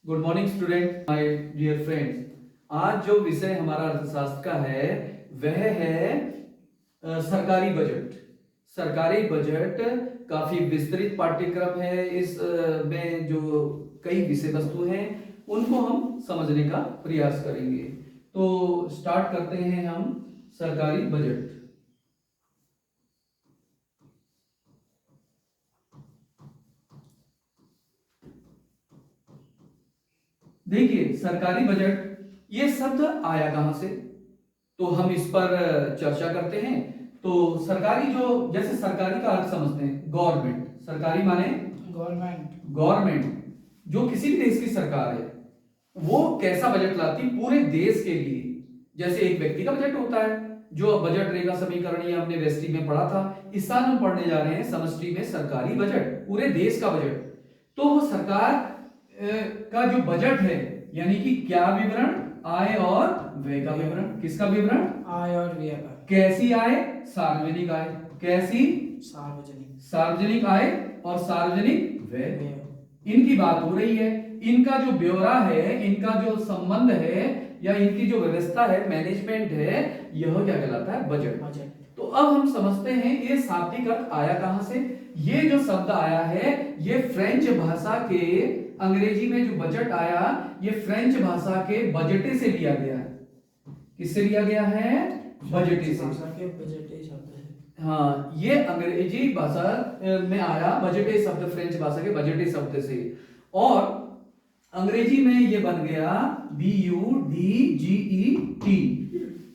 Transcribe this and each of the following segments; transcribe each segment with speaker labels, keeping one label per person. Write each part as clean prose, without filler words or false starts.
Speaker 1: Good morning student, my dear friends. आज जो विषय हमारा अर्थशास्त्र का है वह है सरकारी बजट। सरकारी बजट काफी विस्तृत पाठ्यक्रम है। इस में जो कई विषय वस्तु हैं उनको हम समझने का प्रयास करेंगे। तो स्टार्ट करते हैं हम सरकारी बजट। देखिए, सरकारी बजट ये शब्द आया कहां से, तो हम इस पर चर्चा करते हैं। तो सरकारी, जो जैसे सरकारी का अर्थ समझते हैं गवर्नमेंट। सरकारी माने
Speaker 2: गवर्नमेंट।
Speaker 1: गवर्नमेंट जो किसी भी देश की सरकार है वो कैसा बजट लाती पूरे देश के लिए। जैसे एक व्यक्ति का बजट होता है, जो बजट रेखा समीकरण ये हमने वेस्टी में पढ़ा था। इस साल हम पढ़ने जा रहे हैं समष्टि में सरकारी बजट, पूरे देश का बजट। तो वो सरकार का जो बजट है, यानी कि क्या विवरण, आय और व्यय का विवरण। किसका विवरण?
Speaker 2: आय और व्यय का।
Speaker 1: कैसी आय? सार्वजनिक आय। कैसी?
Speaker 2: सार्वजनिक।
Speaker 1: सार्वजनिक आय और सार्वजनिक व्यय।
Speaker 2: व्यय।
Speaker 1: इनकी बात हो रही है। इनका जो ब्यौरा है, इनका जो संबंध है या इनकी जो व्यवस्था है, मैनेजमेंट है, यह क्या कहलाता है? बजट। तो अब हम समझते हैं ये शाब्दिक अर्थ आया कहां से। ये जो शब्द आया है ये फ्रेंच भाषा के, अंग्रेजी में जो बजट आया ये फ्रेंच भाषा के बजटे से लिया गया है। किससे लिया गया है? बजटे से।
Speaker 2: बजटे शब्द है।
Speaker 1: हाँ, ये अंग्रेजी भाषा में आया, बजटे शब्द फ्रेंच भाषा के बजटे शब्द से। और अंग्रेजी में ये बन गया BUDGET।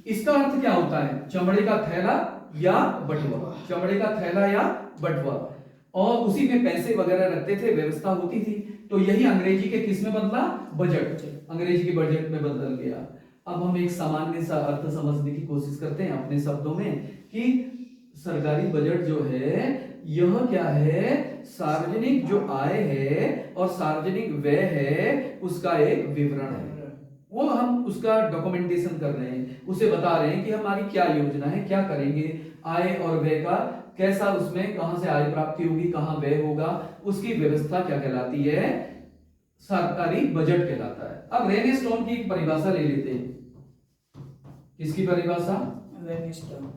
Speaker 1: इसका अर्थ क्या होता है? चमड़े का थैला या बटुआ। चमड़े का थैला या बटुआ। और उसी में पैसे वगैरह रखते थे, व्यवस्था होती थी। तो यही अंग्रेजी के किस में बदला? बजट। अंग्रेजी के बजट में बदल गया। अब हम एक सामान्य सा अर्थ समझने की कोशिश करते हैं अपने शब्दों में कि सरकारी बजट जो है यह क्या है? सार्वजनिक जो आय है और सार्वजनिक व्यय है उसका एक विवरण है। वो हम उसका डॉक्यूमेंटेशन कर रहे हैं, उसे बता रहे हैं कि हमारी क्या योजना है, क्या करेंगे, आय और व्यय का कैसा, उसमें कहां से आय प्राप्ति होगी, कहां व्यय होगा, उसकी व्यवस्था क्या कहलाती है? सरकारी बजट कहलाता है। अब रेने स्टोन की एक परिभाषा ले लेते हैं। किसकी परिभाषा?
Speaker 2: Renee stone.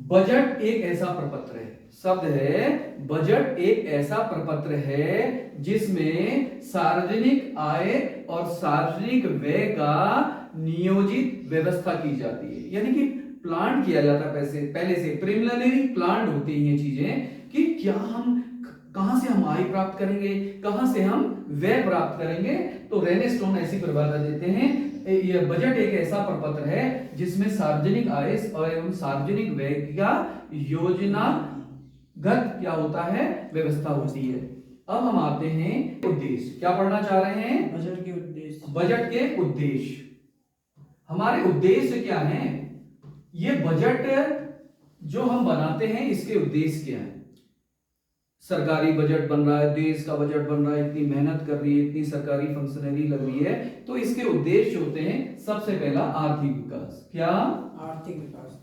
Speaker 1: बजट एक ऐसा प्रपत्र है, शब्द है बजट एक ऐसा प्रपत्र है जिसमें सार्वजनिक आय और सार्वजनिक व्यय का नियोजित व्यवस्था की जाती है। यानी कि प्लान किया जाता है, पैसे पहले से प्रिलिमिनरी प्लान होती है ये चीजें कि क्या हम, कहां से हम आय प्राप्त करेंगे, कहां से हम व्यय प्राप्त करेंगे। तो रेने स्टोन ऐसी परिभाषा देते हैं, यह बजट एक ऐसा प्रपत्र है जिसमें सार्वजनिक आय एवं सार्वजनिक व्यय का योजनागत क्या होता है? व्यवस्था होती है। अब हम आते हैं उद्देश्य। क्या पढ़ना चाह रहे हैं?
Speaker 2: बजट के उद्देश्य।
Speaker 1: बजट के उद्देश्य। हमारे उद्देश्य क्या हैं? ये बजट जो हम बनाते हैं इसके उद्देश्य क्या है? सरकारी बजट बन रहा है, देश का बजट बन रहा है, इतनी मेहनत कर रही है, इतनी सरकारी फंक्शनरी लग रही है, तो इसके उद्देश्य होते हैं सबसे पहला आर्थिक विकास। क्या?
Speaker 2: आर्थिक विकास।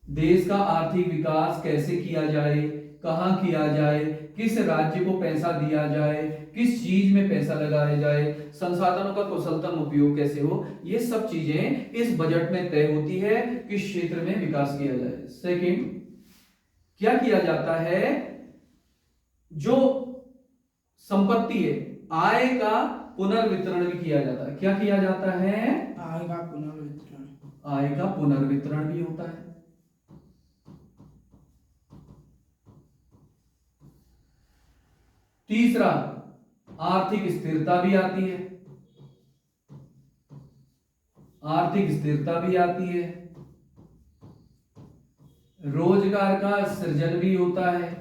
Speaker 1: देश का आर्थिक विकास कैसे किया जाए, कहां किया जाए, किस राज्य को पैसा दिया जाए, किस चीज में पैसा लगाया जाए, संसाधनों का कुशलतम उपयोग कैसे हो, ये सब चीजें इस बजट में तय होती है किस क्षेत्र में विकास किया जाए। सेकंड, क्या किया जाता है? जो संपत्ति है, आय का पुनर्वितरण भी किया जाता है। क्या किया जाता है?
Speaker 2: आय का पुनर्वितरण।
Speaker 1: आय का पुनर्वितरण भी होता है। तीसरा, आर्थिक स्थिरता भी आती है। आर्थिक स्थिरता भी आती है। रोजगार का सृजन भी होता है।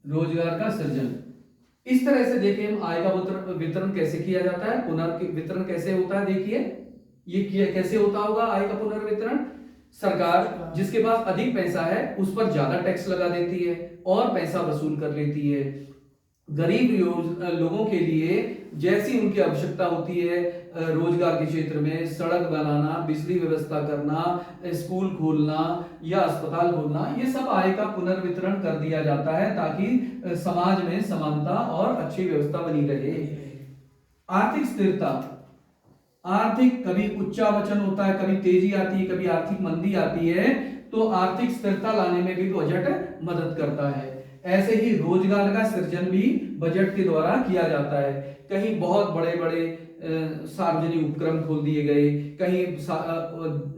Speaker 1: रोजगार का सृजन। इस तरह से देखिए हम आय का वितरण कैसे किया जाता है, पुनर्वितरण कैसे होता है। देखिए ये कैसे होता होगा आय का पुनर्वितरण? सरकार जिसके पास अधिक पैसा है उस पर ज्यादा टैक्स लगा देती है और पैसा वसूल कर लेती है। गरीब लोगों के लिए जैसी उनकी आवश्यकता होती है, रोजगार के क्षेत्र में सड़क बनाना, बिजली व्यवस्था करना, स्कूल खोलना या अस्पताल खोलना, ये सब आय का पुनर्वितरण कर दिया जाता है ताकि समाज में समानता और अच्छी व्यवस्था बनी रहे। आर्थिक स्थिरता, आर्थिक कभी उच्चावचन होता है, कभी तेजी आती है, कभी आर्थिक मंदी आती है, तो आर्थिक स्थिरता लाने में भी बजट मदद करता है। ऐसे ही रोजगार का सृजन भी बजट के द्वारा किया जाता है। कहीं बहुत बड़े बड़े सार्वजनिक उपक्रम खोल दिए गए, कहीं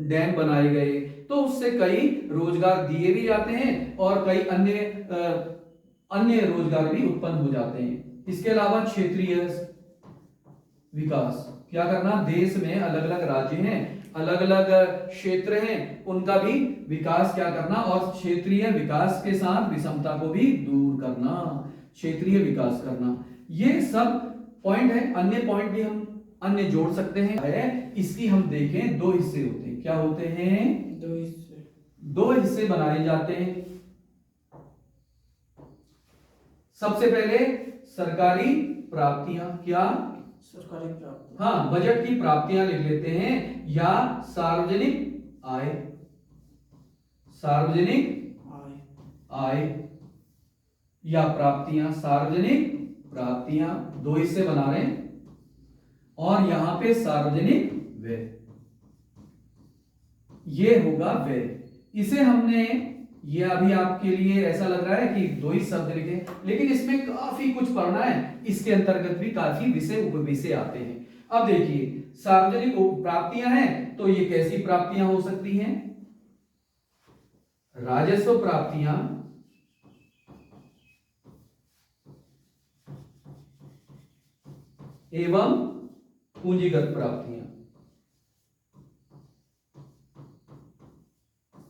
Speaker 1: डैम बनाए गए, तो उससे कई रोजगार दिए भी जाते हैं और कई अन्य रोजगार भी उत्पन्न हो जाते हैं। इसके अलावा क्षेत्रीय विकास, क्या करना, देश में अलग अलग राज्य हैं, अलग अलग क्षेत्र हैं, उनका भी विकास क्या करना, और क्षेत्रीय विकास के साथ विषमता को भी दूर करना, क्षेत्रीय विकास करना। ये सब पॉइंट है। अन्य पॉइंट भी हम अन्य जोड़ सकते हैं। इसकी हम देखें, दो हिस्से होते हैं। क्या होते हैं? दो हिस्से बनाए जाते हैं। सबसे पहले सरकारी प्राप्तियां, क्या?
Speaker 2: सरकारी प्राप्ति।
Speaker 1: हाँ, बजट की प्राप्तियां लिख लेते हैं, या सार्वजनिक आय, सार्वजनिक आय या प्राप्तियां, सार्वजनिक प्राप्तियां, दो हिस्से बना रहे हैं। और यहां पे सार्वजनिक व्यय, ये होगा व्यय। इसे हमने, ये अभी आपके लिए ऐसा लग रहा है कि दो ही शब्द लिखे, लेकिन इसमें काफी कुछ पढ़ना है। इसके अंतर्गत भी काफी विषय उपविषय आते हैं। अब देखिए, सार्वजनिक प्राप्तियां हैं, तो ये कैसी प्राप्तियां हो सकती हैं? राजस्व प्राप्तियां एवं पूंजीगत प्राप्तियां।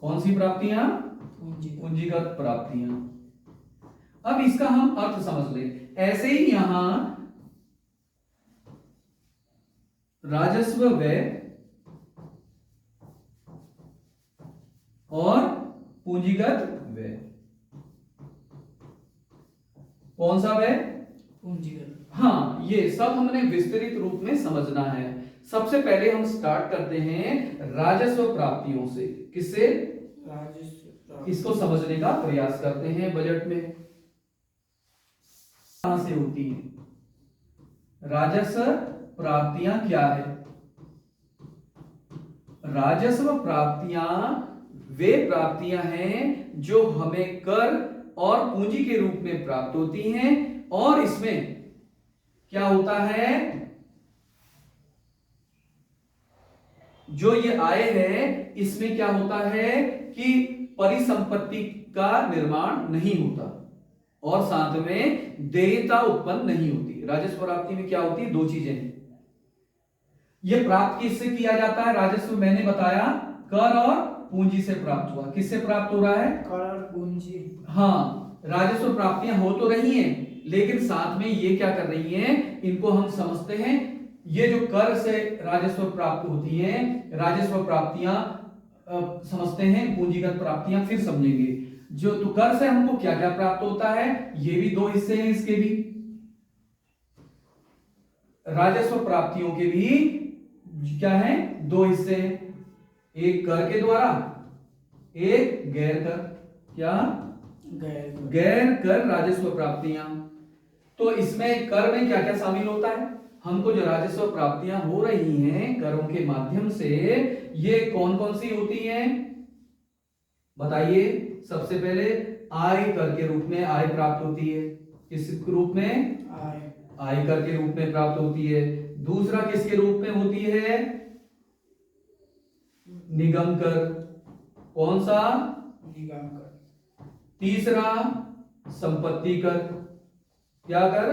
Speaker 1: कौन सी प्राप्तियां? पूंजीगत प्राप्तियां। अब इसका हम अर्थ समझ लें। ऐसे ही यहां राजस्व व्यय और पूंजीगत व्यय, कौन सा व्यय?
Speaker 2: पूंजीगत।
Speaker 1: हाँ, ये सब हमने विस्तृत रूप में समझना है। सबसे पहले हम स्टार्ट करते हैं राजस्व प्राप्तियों से। किससे?
Speaker 2: राजस्व।
Speaker 1: इसको समझने का प्रयास करते हैं। बजट में कहां से होती है राजस्व प्राप्तियां? क्या है राजस्व प्राप्तियां? वे प्राप्तियां हैं जो हमें कर और पूंजी के रूप में प्राप्त होती हैं, और इसमें क्या होता है, जो ये आय है, इसमें क्या होता है कि परिसंपत्ति का निर्माण नहीं होता और साथ में देयता उत्पन्न नहीं होती। राजस्व प्राप्ति में क्या होती है? दो चीजें हैं। यह प्राप्त किससे किया जाता है? राजस्व मैंने बताया कर और पूंजी से प्राप्त हुआ। किससे प्राप्त हो रहा है?
Speaker 2: कर और पूंजी।
Speaker 1: हाँ, राजस्व प्राप्तियां हो तो रही हैं, लेकिन साथ में ये क्या कर रही हैं, इनको हम समझते हैं। ये जो कर से राजस्व प्राप्त होती है, राजस्व प्राप्तियां समझते हैं, पूंजीगत प्राप्तियां फिर समझेंगे। जो तो कर से हमको क्या क्या प्राप्त होता है, ये भी दो हिस्से हैं इसके भी। राजस्व प्राप्तियों के भी क्या है? दो हिस्से हैं, एक कर के द्वारा, एक गैर कर। क्या? गैर कर राजस्व प्राप्तियां। तो इसमें कर में क्या क्या शामिल होता है? हमको जो राजस्व प्राप्तियां हो रही हैं करों के माध्यम से, ये कौन कौन सी होती हैं बताइए। सबसे पहले आय कर के रूप में आय प्राप्त होती है। किस रूप में? आय कर के रूप में प्राप्त होती है। दूसरा किसके रूप में होती है? निगम कर। कौन सा?
Speaker 2: निगम कर।
Speaker 1: तीसरा संपत्ति कर। क्या कर?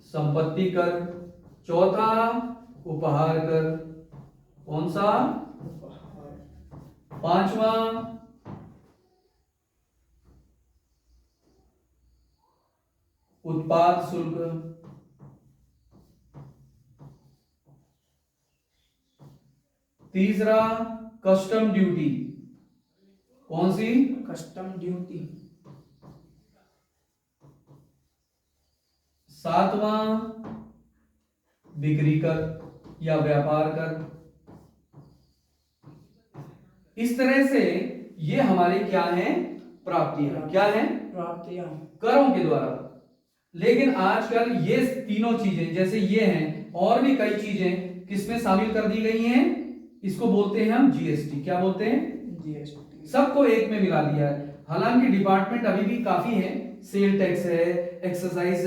Speaker 1: संपत्ति कर। चौथा उपहार कर। कौन सा? पांचवा उत्पाद शुल्क। तीसरा कस्टम ड्यूटी। कौन सी?
Speaker 2: Custom duty.
Speaker 1: सातवां बिक्री कर या व्यापार कर। इस तरह से ये हमारे क्या हैं, प्राप्तियां। क्या हैं?
Speaker 2: प्राप्तियां
Speaker 1: करों के द्वारा। लेकिन आजकल ये तीनों चीजें जैसे ये हैं और भी कई चीजें किसमें शामिल कर दी गई हैं, इसको बोलते हैं हम जीएसटी। क्या बोलते हैं?
Speaker 2: जीएसटी।
Speaker 1: सबको एक में मिला दिया है। हालांकि डिपार्टमेंट अभी भी काफी है, सेल टैक्स है, एक्सरसाइज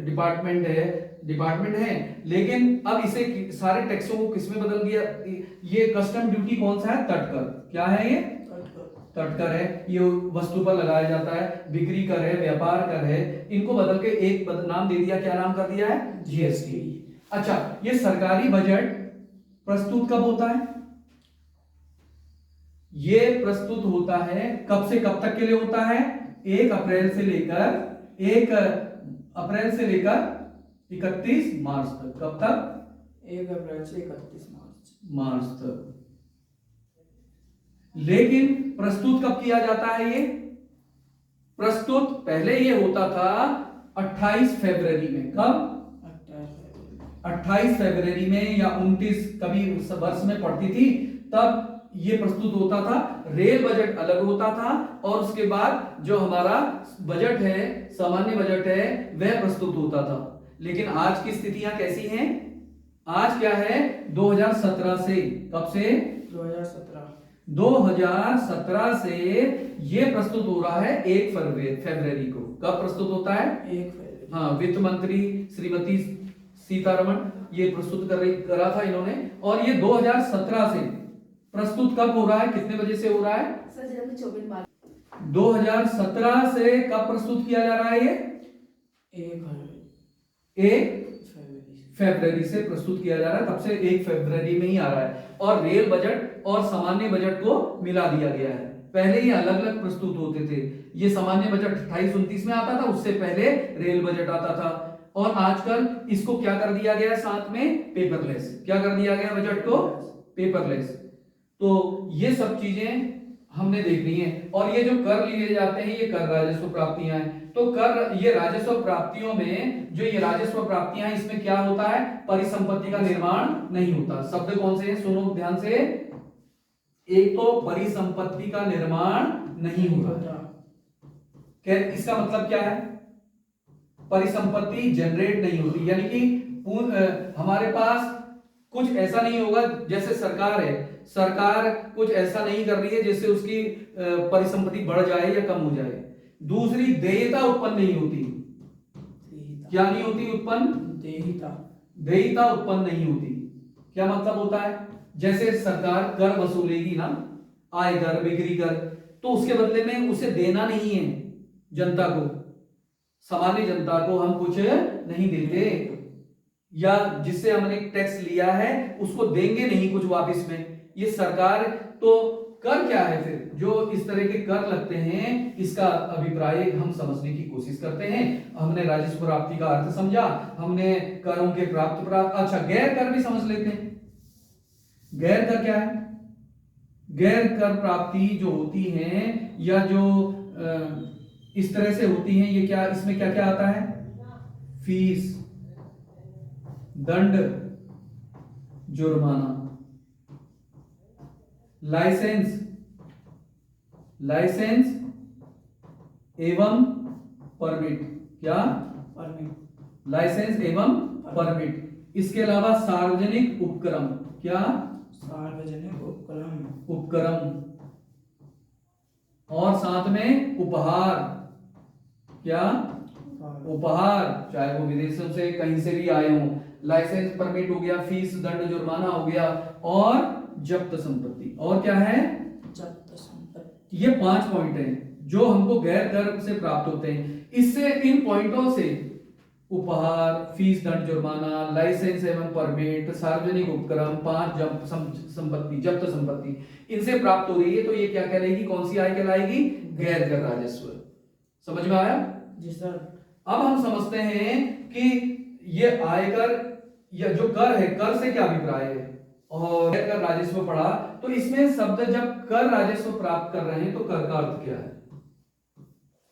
Speaker 1: डिपार्टमेंट है, लेकिन अब इसे सारे टैक्सों को किसमें बदल दिया। ये कस्टम ड्यूटी कौन सा है? तटकर। क्या है ये? तटकर है। ये वस्तु पर लगाया जाता है। बिक्री कर है, व्यापार कर है, इनको बदल के एक नाम दे दिया। क्या नाम कर दिया है? जीएसटी। अच्छा, ये सरकारी बजट प्रस्तुत कब होता है? ये प्रस्तुत होता है कब से कब तक के लिए होता है? 1 अप्रैल से लेकर 31 मार्च तक। कब तक?
Speaker 2: 1 अप्रैल से 31
Speaker 1: मार्च तक। लेकिन प्रस्तुत कब किया जाता है? ये प्रस्तुत पहले ये होता था 28 फरवरी में। कब? 28 फरवरी में या 29 कभी वर्ष में पड़ती थी, तब ये प्रस्तुत होता था। रेल बजट अलग होता था और उसके बाद जो हमारा बजट है, सामान्य बजट है, वह प्रस्तुत होता था। लेकिन आज की स्थितियां कैसी हैं? आज क्या है? 2017 से। कब से? 2017 से ये प्रस्तुत हो रहा है 1 फरवरी को। कब प्रस्तुत होता है?
Speaker 2: 1 फरवरी।
Speaker 1: हाँ, वित्त मंत्री श्रीमती सीतारमण ये प्रस्तुत करा था इन्होंने। और ये 2017 से प्रस्तुत कब हो रहा है? कितने बजे से हो रहा है? 2017 से कब प्रस्तुत किया जा रहा है? ये 1 फरवरी से प्रस्तुत किया जा रहा है। तब से 1 फरवरी में ही आ रहा है। और रेल बजट और सामान्य बजट को मिला दिया गया है। पहले ये अलग अलग प्रस्तुत होते थे। ये सामान्य बजट 28-29 में आता था, उससे पहले रेल बजट आता था। और आजकल इसको क्या कर दिया गया साथ में? पेपरलेस। क्या कर दिया गया बजट को? पेपरलेस। तो ये सब चीजें हमने देखनी है। और ये जो कर लिए जाते हैं, ये कर राजस्व प्राप्तियां हैं। तो कर, ये राजस्व प्राप्तियों में जो ये राजस्व प्राप्तियां हैं, इसमें क्या होता है? परिसंपत्ति का निर्माण नहीं होता। शब्द कौन से हैं? सुनो ध्यान से। एक तो परिसंपत्ति का निर्माण नहीं होता। क्या इसका मतलब क्या है? परिसंपत्ति जनरेट नहीं होती, यानी कि हमारे पास कुछ ऐसा नहीं होगा। जैसे सरकार है, सरकार कुछ ऐसा नहीं कर रही है जिससे उसकी परिसंपत्ति बढ़ जाए या कम हो जाए। दूसरी, देयता उत्पन्न नहीं होती। क्या नहीं होती उत्पन्न? देयता उत्पन्न नहीं होती। क्या मतलब होता है? जैसे सरकार कर वसूलेगी ना, आय कर, बिक्री कर, तो उसके बदले में उसे देना नहीं है जनता को, सामान्य जनता को हम कुछ नहीं देते, या जिससे हमने टैक्स लिया है उसको देंगे नहीं कुछ वापस में। ये सरकार तो कर क्या है फिर? जो इस तरह के कर लगते हैं, इसका अभिप्राय हम समझने की कोशिश करते हैं। हमने राजस्व प्राप्ति का अर्थ समझा, हमने करों के प्राप्त। अच्छा, गैर कर भी समझ लेते हैं। गैर कर क्या है? गैर कर प्राप्ति जो होती है या जो इस तरह से होती हैं, ये क्या, इसमें क्या क्या आता है? फीस, दंड, जुर्माना, लाइसेंस एवं परमिट। क्या?
Speaker 2: परमिट।
Speaker 1: लाइसेंस एवं परमिट। इसके अलावा सार्वजनिक उपक्रम। क्या?
Speaker 2: सार्वजनिक
Speaker 1: उपक्रम। और साथ में उपहार। क्या? उपहार, चाहे वो विदेशों से कहीं से भी आए हों। लाइसेंस, परमिट हो गया, फीस, दंड, जुर्माना हो गया, और जब्त संपत्ति। और क्या है?
Speaker 2: जब्त संपत्ति।
Speaker 1: ये 5 पॉइंट हैं जो हमको गैर कर से प्राप्त होते हैं। इससे, इन पॉइंटों से उपहार, फीस, दंड, जुर्माना, लाइसेंस एवं परमिट, सार्वजनिक उपक्रम, 5 जब्त संपत्ति, इनसे प्राप्त हो रही है। तो ये क्या कहलाएगी? कौन सी आय कहलाएगी? गैर कर राजस्व। समझ में आया?
Speaker 2: जी सर।
Speaker 1: अब हम समझते हैं कि ये आयकर या जो कर है, कर से क्या अभिप्राय है, और कर राजस्व पढ़ा, तो इसमें शब्द जब कर राजस्व प्राप्त कर रहे हैं तो कर का अर्थ क्या है?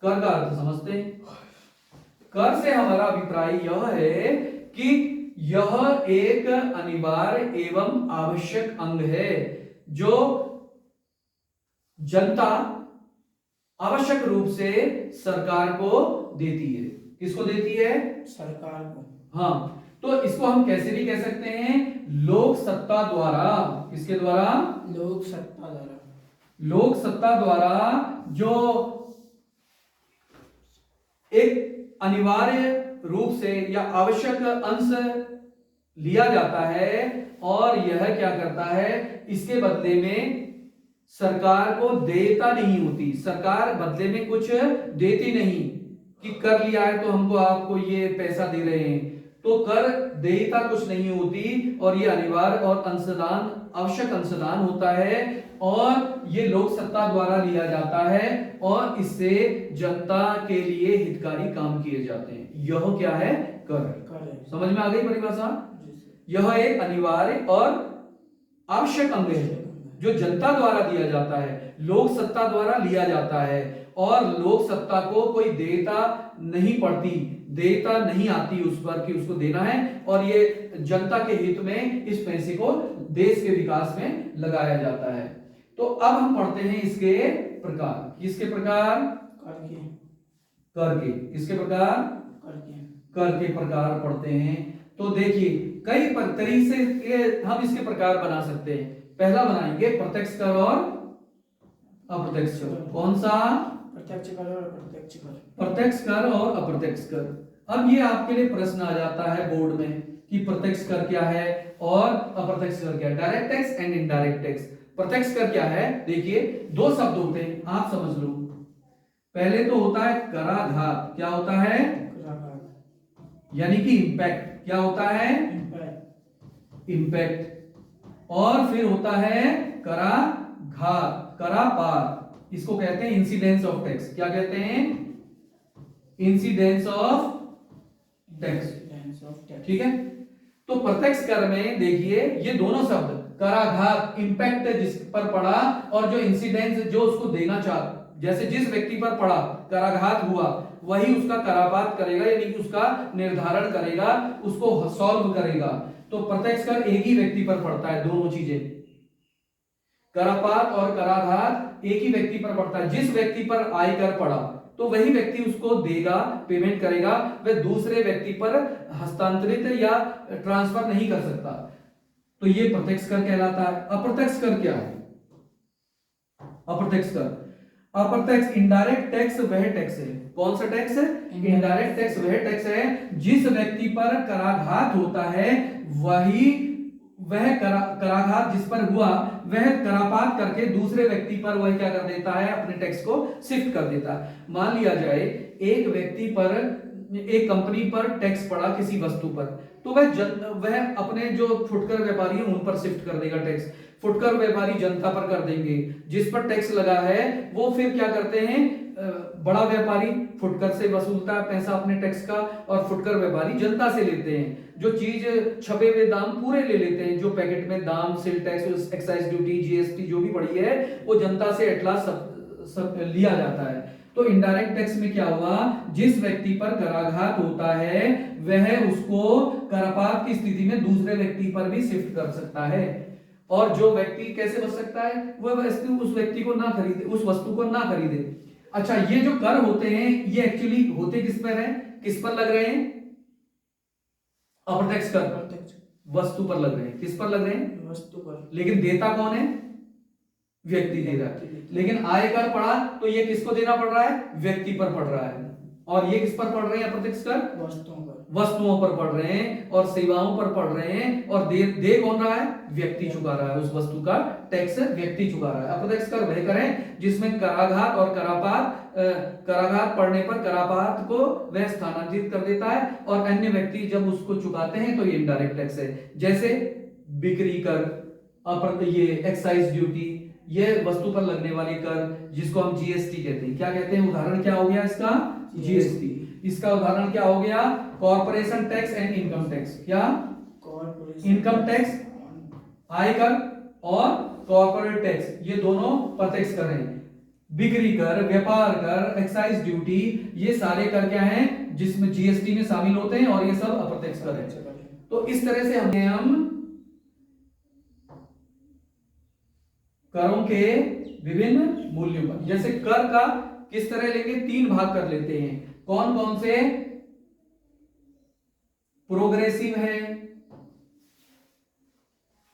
Speaker 1: कर का अर्थ समझते हैं। कर से हमारा अभिप्राय यह है कि यह एक अनिवार्य एवं आवश्यक अंग है जो जनता आवश्यक रूप से सरकार को देती है। किसको देती है?
Speaker 2: सरकार को।
Speaker 1: हाँ, तो इसको हम कैसे भी कह सकते हैं, लोक सत्ता द्वारा। किसके द्वारा?
Speaker 2: लोक सत्ता द्वारा।
Speaker 1: लोक सत्ता द्वारा जो एक अनिवार्य रूप से या आवश्यक अंश लिया जाता है और यह क्या करता है, इसके बदले में सरकार को देयता नहीं होती। सरकार बदले में कुछ देती नहीं कि कर लिया है तो हमको आपको ये पैसा दे रहे हैं, तो कर देयता कुछ नहीं होती और ये अनिवार्य और अंशदान आवश्यक अंशदान होता है और ये लोक सत्ता द्वारा लिया जाता है और इससे जनता के लिए हितकारी काम किए जाते हैं। यह क्या है? कर।
Speaker 2: कर है।
Speaker 1: समझ में आ गई परिभाषा?
Speaker 2: जी सर।
Speaker 1: यह एक अनिवार्य और आवश्यक अंग है जो जनता द्वारा दिया जाता है, लोक सत्ता द्वारा लिया जाता है और लोक सत्ता को कोई देयता नहीं पड़ती, देयता नहीं आती उस पर कि उसको देना है और ये जनता के हित में इस पैसे को देश के विकास में लगाया जाता है। तो अब हम पढ़ते हैं इसके प्रकार। किसके प्रकार?
Speaker 2: कर के।
Speaker 1: कर के। किसके प्रकार?
Speaker 2: कर के।
Speaker 1: कर के प्रकार पढ़ते हैं। तो देखिए कई तरीके से हम इसके प्रकार बना सकते हैं। पहला बनाएंगे प्रत्यक्ष कर और अप्रत्यक्ष कर। कौन सा?
Speaker 2: प्रत्यक्ष कर और अप्रत्यक्ष कर।
Speaker 1: प्रत्यक्ष कर और अप्रत्यक्ष कर। अब ये आपके लिए प्रश्न आ जाता है बोर्ड में कि प्रत्यक्ष कर क्या है और अप्रत्यक्ष कर क्या है। Direct tax and indirect tax. प्रत्यक्ष कर क्या है? देखिए दो शब्द होते हैं, आप समझ लो। पहले तो होता है कराघात। क्या होता है?
Speaker 2: कराघात।
Speaker 1: यानी कि इंपैक्ट। क्या होता है?
Speaker 2: इंपैक्ट।
Speaker 1: इंपैक्ट। और फिर होता है कराघात, करापात। इसको कहते हैं इंसिडेंस ऑफ टैक्स। क्या कहते हैं? Incidence of tax. ठीक है। तो प्रत्यक्ष कर में देखिए ये दोनों शब्द कराघात, इंपैक्ट जिस पर पड़ा और जो इंसिडेंस जो उसको देना चाह, जैसे जिस व्यक्ति पर पड़ा कराघात हुआ वही उसका करापात करेगा, यानी कि उसका निर्धारण करेगा, उसको सॉल्व करेगा। तो प्रत्यक्ष कर एक ही व्यक्ति पर पड़ता है। दोनों चीजें करापात और कराघात एक ही व्यक्ति पर पड़ता है। जिस व्यक्ति पर आयकर पड़ा तो वही व्यक्ति उसको देगा, पेमेंट करेगा, वह दूसरे व्यक्ति पर हस्तांतरित या ट्रांसफर नहीं कर सकता। तो ये प्रत्यक्ष कर कहलाता है। अप्रत्यक्ष कर क्या है? अप्रत्यक्ष कर, अप्रत्यक्ष इनडायरेक्ट टैक्स वह टैक्स है। कौन सा टैक्स है? इनडायरेक्ट टैक्स वह टैक्स है जिस व्यक्ति पर कराघात होता है वह कराघात जिस पर हुआ वह करापात करके दूसरे व्यक्ति पर वह क्या कर देता है, अपने टैक्स को शिफ्ट कर देता है। मान लिया जाए एक व्यक्ति पर, एक कंपनी पर टैक्स पड़ा किसी वस्तु पर, तो वह अपने जो फुटकर व्यापारी है उन पर शिफ्ट कर देगा टैक्स। फुटकर व्यापारी जनता पर कर देंगे। जिस पर टैक्स लगा है वो फिर क्या करते हैं, बड़ा व्यापारी फुटकर से वसूलता है पैसा अपने टैक्स का और फुटकर व्यापारी जनता से लेते हैं। जो चीज छपे हुए दाम पूरे ले लेते हैं, जो पैकेट में दाम, sale tax, excise duty, GST जो भी पड़ी है वो जनता से एट लास्ट सब लिया जाता है। तो इनडायरेक्ट टैक्स में क्या हुआ, जिस व्यक्ति पर कराघात होता है वह उसको करापात की स्थिति में दूसरे व्यक्ति पर भी शिफ्ट कर सकता है। और जो व्यक्ति कैसे बच सकता है, वह वस्तु उस व्यक्ति को ना खरीदे, उस वस्तु को ना खरीदे। अच्छा, ये जो कर होते हैं ये एक्चुअली होते किस पर हैं, किस पर लग रहे हैं? अप्रत्यक्ष कर वस्तु पर लग रहे हैं। किस पर लग रहे हैं?
Speaker 2: वस्तु पर।
Speaker 1: लेकिन देता कौन है? व्यक्ति दे रहा है। लेकिन आय कर पड़ा तो ये किसको देना पड़ रहा है? व्यक्ति पर पड़ रहा है। और ये किस पर पड़ रहे हैं अप्रत्यक्ष कर?
Speaker 2: वस्तुओं पर।
Speaker 1: वस्तुओं पर पड़ रहे हैं और सेवाओं पर पड़ रहे हैं। और दे कौन रहा है? व्यक्ति चुका रहा है। उस वस्तु का टैक्स व्यक्ति चुका रहा है। अप्रत्यक्ष कर वह करें जिसमें कराघात और करापात, कराघात पड़ने पर करापात को वह स्थानांतरित कर देता है और अन्य व्यक्ति जब उसको चुकाते हैं तो ये इनडायरेक्ट टैक्स है। जैसे बिक्री कर, ये एक्साइज ड्यूटी, ये वस्तु पर लगने वाले कर जिसको हम जीएसटी कहते हैं। क्या कहते हैं? उदाहरण क्या हो गया इसका? जीएसटी। इसका उदाहरण क्या हो गया? Corporation tax and income tax. क्या? इनकम टैक्स, आयकर और कॉर्पोरेट टैक्स, ये दोनों प्रत्यक्ष कर रहे हैं। बिक्री कर, व्यापार कर, एक्साइज ड्यूटी, ये सारे कर क्या हैं जिसमें जीएसटी में शामिल होते हैं और ये सब अप्रत्यक्ष कर
Speaker 2: प्रत्यक्ष
Speaker 1: है।
Speaker 2: कर है।
Speaker 1: तो इस तरह से हम करों के विभिन्न मूल्यों पर, जैसे कर का किस तरह लेंगे, तीन भाग कर लेते हैं। कौन कौन से, प्रोग्रेसिव है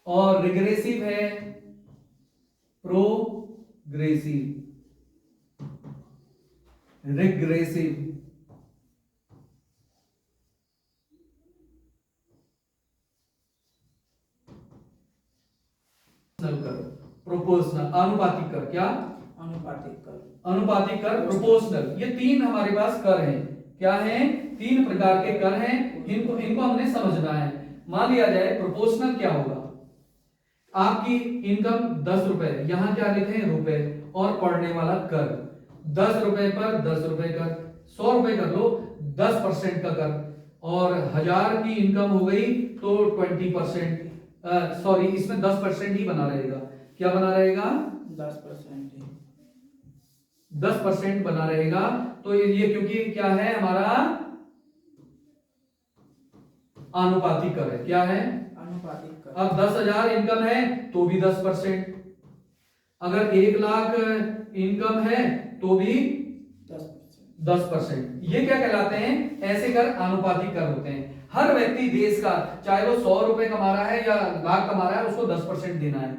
Speaker 1: और रिग्रेसिव है, प्रोग्रेसिव, रिग्रेसिव। कर, प्रोपोर्शनल, आनुपातिक कर, क्या,
Speaker 2: अनुपातिक कर,
Speaker 1: अनुपातिक कर, प्रोपोर्शनल, ये तीन हमारे पास कर हैं। क्या हैं, तीन प्रकार के कर हैं, इनको हमने समझना है। मान लिया जाए प्रोपोर्शनल क्या होगा, आपकी इनकम 10 रुपए, यहां क्या लिखे हैं रुपए, और पढ़ने वाला कर 10 रुपए पर 10 रुपए कर, 100 रुपए कर लो 10% का कर, और 1000 की इनकम हो गई तो 20%, सॉरी इसमें 10% ही बना रहेगा। क्या बना रहेगा,
Speaker 2: 10% ही।
Speaker 1: 10% बना रहेगा। तो ये क्योंकि क्या है हमारा आनुपातिक कर है, क्या है,
Speaker 2: अनुपातिक कर।
Speaker 1: अब 10,000 इनकम है तो भी 10%, अगर 1 लाख इनकम है तो भी
Speaker 2: 10%।
Speaker 1: 10%। ये क्या कहलाते हैं, ऐसे कर आनुपातिक कर होते हैं। हर व्यक्ति देश का, चाहे वो 100 रुपए कमा रहा है या लाख कमा रहा है, उसको 10% देना है।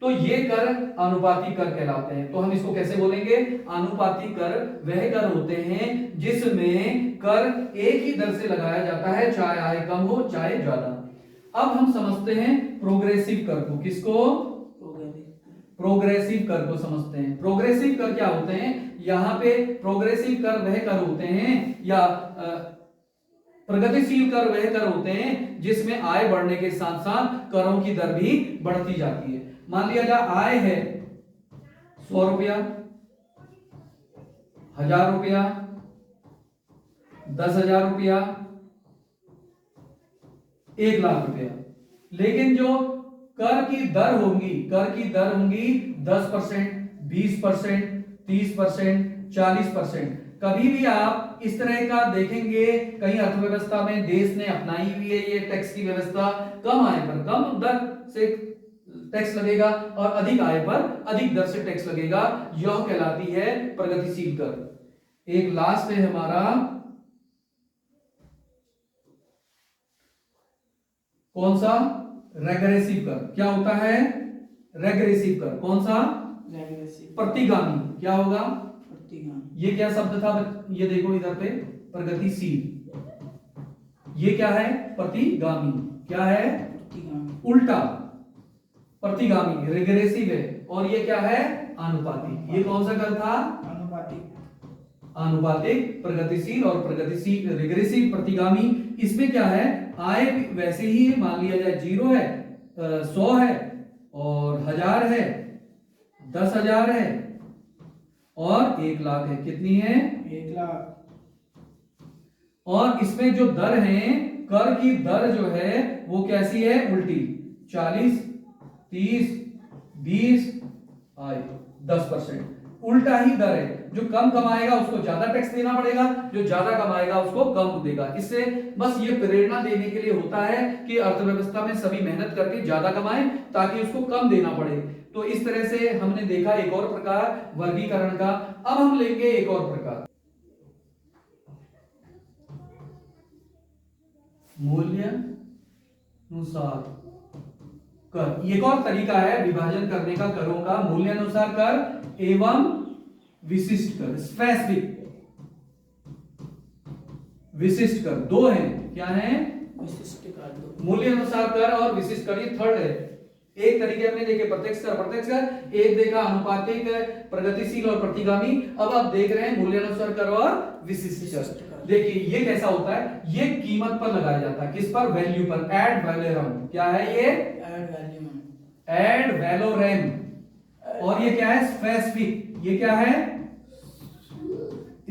Speaker 1: तो ये कर अनुपातिक कर कहलाते हैं। तो हम इसको कैसे बोलेंगे, अनुपातिक कर वह कर होते हैं जिसमें कर एक ही दर से लगाया जाता है, चाहे आय कम हो चाहे ज्यादा। अब हम समझते हैं प्रोग्रेसिव कर को, किसको, प्रोग्रेसिव कर को समझते हैं। प्रोग्रेसिव कर क्या होते हैं, यहां पे प्रोग्रेसिव कर वह कर होते हैं, या प्रगतिशील कर वह कर होते हैं जिसमें आय बढ़ने के साथ साथ करों की दर भी बढ़ती जाती है। मान लिया जाए आय है 100 रुपया, 1000 रुपया, 10,000 रुपया, 1 लाख रुपया, लेकिन जो कर की दर होंगी, कर की दर होंगी 10%, 20%, 30%, 40%। कभी भी आप इस तरह का देखेंगे कहीं अर्थव्यवस्था में देश ने अपनाई हुई है ये टैक्स की व्यवस्था, कम आय पर कम दर से टैक्स लगेगा और अधिक आय पर अधिक दर से टैक्स लगेगा, यह कहलाती है प्रगतिशील कर। एक लास्ट है हमारा कौन सा, रेग्रेसिव कर। क्या होता है, रेग्रेसिव कर, कौन सा,
Speaker 2: रेग्रेसिव,
Speaker 1: प्रतिगामी। क्या होगा,
Speaker 2: प्रतिगामी।
Speaker 1: ये क्या शब्द था, ये देखो इधर पे, प्रगतिशील, ये क्या है, प्रतिगामी, क्या है,
Speaker 2: प्रतिगामी,
Speaker 1: उल्टा, प्रतिगामी रिग्रेसिव है, और ये क्या है, अनुपातिक। ये कौन सा कर था, अनुपातिक, प्रगतिशील और प्रगतिशील, रिग्रेसिव, प्रतिगामी। इसमें क्या है, आय वैसे ही है, मान लिया जाए 0 है, 100 है और 1000 है, 10,000 है और 1 लाख है। कितनी है,
Speaker 2: 1 लाख।
Speaker 1: और इसमें जो दर है, कर की दर जो है वो कैसी है, उल्टी, 40, 30, 20, आय 10%, उल्टा ही दर है। जो कम कमाएगा उसको ज्यादा टैक्स देना पड़ेगा, जो ज्यादा कमाएगा उसको कम देगा। इससे बस ये प्रेरणा देने के लिए होता है कि अर्थव्यवस्था में सभी मेहनत करके ज्यादा कमाएं ताकि उसको कम देना पड़े। तो इस तरह से हमने देखा एक और प्रकार वर्गीकरण का। अब हम लेंगे एक और प्रकार, मूल्य अनुसार कर। एक और तरीका है विभाजन करने का करों का, मूल्यानुसार कर एवं विशिष्ट कर, स्पेसिफिक, विशिष्ट कर। दो हैं, क्या है,
Speaker 2: विशिष्ट कर, दो।
Speaker 1: मूल्यानुसार कर और विशिष्ट कर, ये थर्ड है। एक तरीके हमने देखे प्रत्यक्ष कर, प्रत्यक्ष कर, एक देखा अनुपातिक, प्रगतिशील और प्रतिगामी। अब आप देख रहे हैं मूल्यानुसार कर और विशिष्ट कर। देखिए ये कैसा होता है, ये कीमत पर लगाया जाता है, किस पर, वैल्यू पर, एड वैलोरम। क्या है ये, एड वैलोरम। और ये क्या है, स्पेसिफिक, ये क्या है,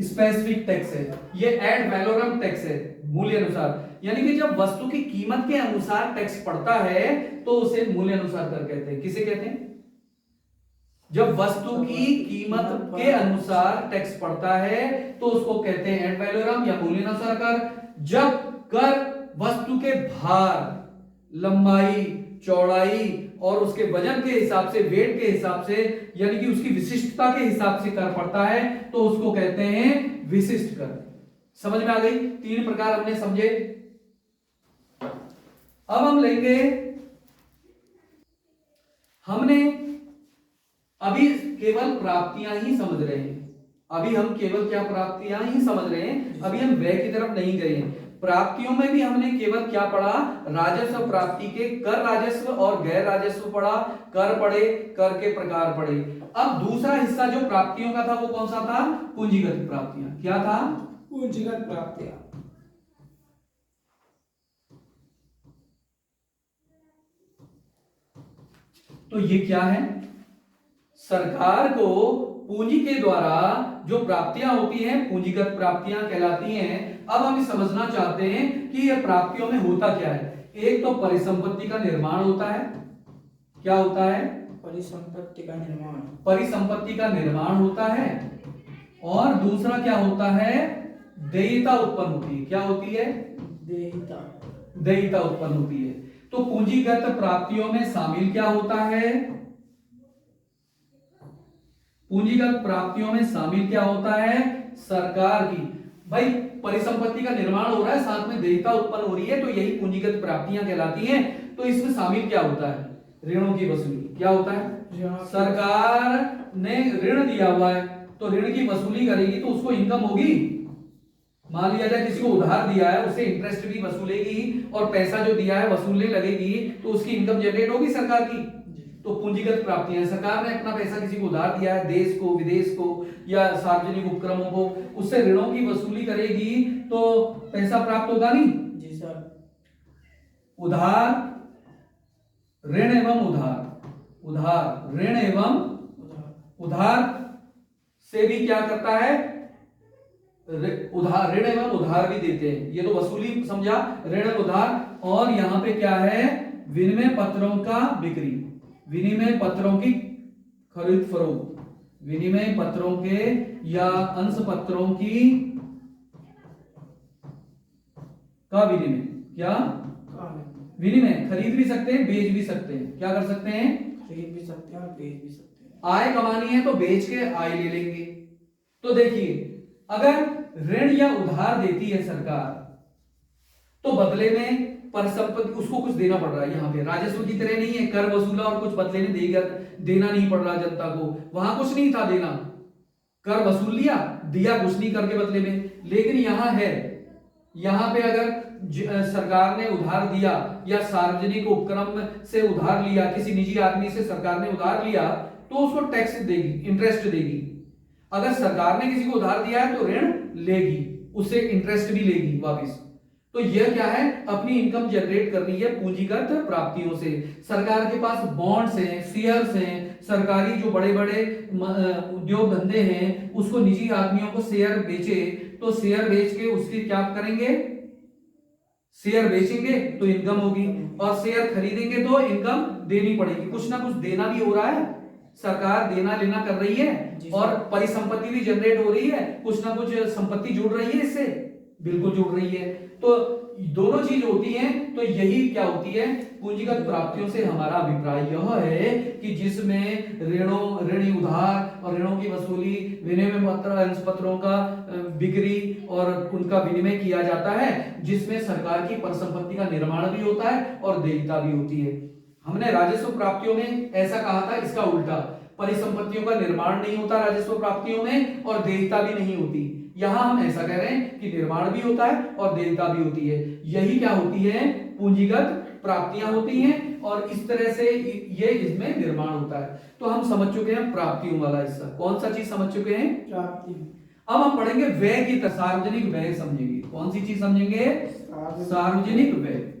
Speaker 1: स्पेसिफिक टैक्स है, ये एड वैलोरम टैक्स है, मूल्य अनुसार। यानी कि जब वस्तु की कीमत के अनुसार टैक्स पड़ता है तो उसे मूल्य अनुसार कर कहते हैं। किसे कहते हैं, जब वस्तु की कीमत के अनुसार टैक्स पड़ता है तो उसको कहते हैं एड वैलोरम या मूल्यानुसार कर। जब कर वस्तु के भार, लंबाई, चौड़ाई और उसके वजन के हिसाब से, वेट के हिसाब से, यानी कि उसकी विशिष्टता के हिसाब से कर पड़ता है तो उसको कहते हैं विशिष्ट कर। समझ में आ गई? 3 प्रकार हमने समझे। अब हम लेंगे, हमने अभी केवल प्राप्तियां ही समझ रहे हैं। अभी हम केवल क्या प्राप्तियां ही समझ रहे हैं, अभी हम व्यय की तरफ नहीं गए हैं। प्राप्तियों में भी हमने केवल क्या पढ़ा, राजस्व प्राप्ति के कर राजस्व और गैर राजस्व पढ़ा, कर पढ़े, कर के प्रकार पढ़े। अब दूसरा हिस्सा जो प्राप्तियों का था वो कौन सा था? पूंजीगत प्राप्तियां। क्या था?
Speaker 2: पूंजीगत प्राप्तियां।
Speaker 1: तो ये क्या है? सरकार को पूंजी के द्वारा जो प्राप्तियां होती हैं पूंजीगत प्राप्तियां कहलाती हैं। अब हम समझना चाहते हैं कि ये प्राप्तियों में होता क्या है। एक तो परिसंपत्ति का निर्माण होता है। क्या होता है?
Speaker 2: परिसंपत्ति का निर्माण।
Speaker 1: परिसंपत्ति का निर्माण होता है। और दूसरा क्या होता है? देयता उत्पन्न होती है। क्या होती है?
Speaker 2: देयता।
Speaker 1: देयता उत्पन्न होती है। तो पूंजीगत प्राप्तियों में शामिल क्या होता है? पूंजीगत प्राप्तियों में शामिल क्या होता है? सरकार की, भाई परिसंपत्ति का निर्माण हो रहा है, साथ में देयता उत्पन्न हो रही है, तो यही पूंजीगत प्राप्तियां कहलाती हैं। तो इसमें शामिल क्या होता है? ऋणों की वसूली। क्या होता है? सरकार ने ऋण दिया हुआ है तो ऋण की वसूली करेगी तो उसको इनकम होगी। मान लिया जाए किसी को उधार दिया है, उससे इंटरेस्ट भी वसूलेगी और पैसा जो दिया है वसूलने लगेगी तो उसकी इनकम जनरेट होगी सरकार की। तो पूंजीगत प्राप्तियां, सरकार ने अपना पैसा किसी को उधार दिया है, देश को, विदेश को या सार्वजनिक उपक्रमों को, उससे ऋणों की वसूली करेगी तो पैसा प्राप्त होगा नहीं?
Speaker 2: जी सर।
Speaker 1: उधार, ऋण एवं उधार, उधार, ऋण एवं उधार से भी क्या करता है? उधार, ऋण एवं उधार भी देते हैं। ये तो वसूली समझा, ऋण उधार। और यहां पे क्या है? विनिमय पत्रों का बिक्री, विनिमय पत्रों की खरीद फरोख्त, विनिमय पत्रों के या अंश पत्रों की का विनिमय। क्या विनिमय? खरीद भी सकते हैं, बेच भी सकते हैं। क्या कर सकते हैं?
Speaker 2: खरीद भी सकते हैं और बेच भी सकते हैं।
Speaker 1: आय कमानी है तो बेच के आय ले लेंगे। तो देखिए, अगर ऋण या उधार देती है सरकार तो बदले में परिसंपत्ति, उसको कुछ देना पड़ रहा है। यहाँ पे राजस्व की तरह नहीं है, कर वसूला और कुछ बदले में देना नहीं पड़ रहा जनता को। वहां कुछ नहीं था देना, कर वसूल लिया, दिया कुछ नहीं कर के बदले में। लेकिन यहां है, यहां पे अगर सरकार ने उधार दिया या सार्वजनिक उपक्रम से उधार लिया, किसी निजी आदमी से सरकार ने उधार लिया तो उसको टैक्स देगी, इंटरेस्ट देगी। अगर सरकार ने किसी को उधार दिया है तो ऋण लेगी, उससे इंटरेस्ट भी लेगी वापस। तो यह क्या है? अपनी इनकम जनरेट कर रही है पूंजीगत प्राप्तियों से। सरकार के पास बॉन्ड्स हैं, शेयर्स हैं, सरकारी जो बड़े बड़े उद्योग धंधे हैं उसको निजी आदमियों को शेयर बेचे तो शेयर बेच के उसकी क्या करेंगे? शेयर बेचेंगे तो इनकम होगी, और शेयर खरीदेंगे तो इनकम देनी पड़ेगी। कुछ ना कुछ देना भी हो रहा है, सरकार देना लेना कर रही है और परिसंपत्ति भी जनरेट हो रही है, कुछ ना कुछ संपत्ति जुड़ रही है इससे, बिल्कुल जुड़ रही है। तो दोनों चीज होती हैं। तो यही क्या होती है? पूंजीगत प्राप्तियों से हमारा अभिप्राय यह है कि जिसमें ऋणों, ऋणी उधार और ऋणों की वसूली, विनिमय पत्र, अंश पत्रों का बिक्री और उनका विनिमय किया जाता है, जिसमें सरकार की परिसंपत्ति का निर्माण भी होता है और देयता भी होती है। हमने राजस्व प्राप्तियों में ऐसा कहा था, इसका उल्टा, परिसंपत्तियों का निर्माण नहीं होता राजस्व प्राप्तियों में और देयता भी नहीं होती। यहां हम ऐसा कह रहे हैं कि निर्माण भी होता है और देयता भी होती है। यही क्या होती है? पूंजीगत प्राप्तियां होती हैं और इस तरह से ये इसमें निर्माण होता है। तो हम समझ चुके हैं प्राप्तियों वाला हिस्सा। कौन सा चीज समझ चुके हैं?
Speaker 2: प्राप्ति।
Speaker 1: अब हम पढ़ेंगे व्यय की तरफ, सार्वजनिक व्यय समझेंगे। कौन सी चीज समझेंगे? सार्वजनिक व्यय।